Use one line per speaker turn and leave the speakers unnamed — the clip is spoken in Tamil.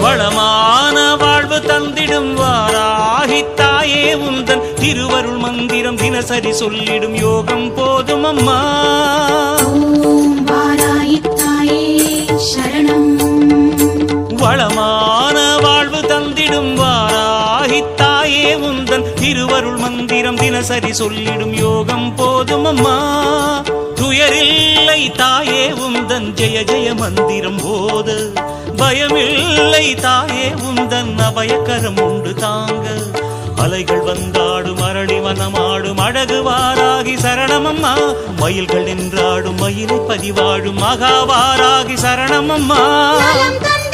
வளமான வாழ்வு தந்திடும் வாராகி தாயே உந்தன் திருவருள் மந்திரம் தினசரி சொல்லிடும் யோகம் போதும் அம்மா.
ஓம் வாராகி தாயே சரணம்.
வளமான வாழ்வு தந்திடும் வாராகி தாயே உந்தன் திருவருள் மந்திரம் தினசரி சொல்லிடும் யோகம் போதும் அம்மா. துயரில்லை தாயே உந்தன் ஜெய ஜெய மந்திரம் போத, பயமில்லை தாயே உந்தன் அபயக்கரம் உண்டு தாங்க. அலைகள் வந்தாடும் அரளி வனமாடும் அழகு வாராகி சரணமம்மா. மயில்கள் நின்றாடும் மயிலை பதிவாடும் மகாவாராகி சரணமம்மா.
நலம் தந்த